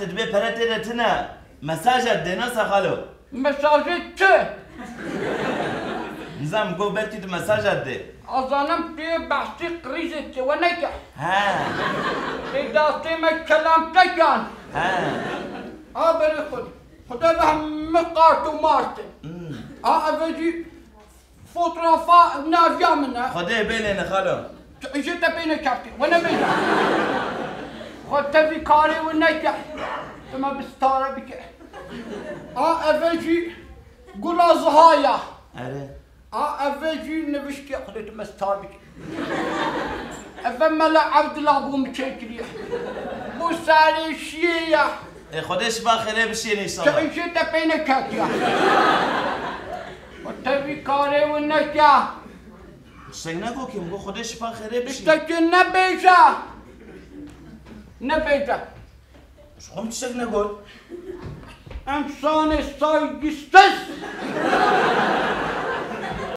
تدبي براتي رتنا مساجد ديناسا خالو مساجد چه؟ نظام گو برتی تو مساجد ده أظنم في بحثي قريزة ونجح ها إذا سمع كلام تجان ها بري خدا بهم مقارت ومارتن أفجي فوتوغرافا نافيا منها خديه بيلين خالو جيت بين كابتن وانا بين خدت في كاري ونجح ثم بستاره بك افجي قول زهايا اره افجي نبشتي خدت مستار بك افما لا عبد الله ابو مشكلي مو سالي شيا خديه شفا خيري بشين ان شاء الله جيت بين كاتيا خدت في كاري ونجح شيناكو كيم گو خديه شفا خيري بشين اشتكي نبيجا نبيجا شو قمت شك نقول انسان سايجستس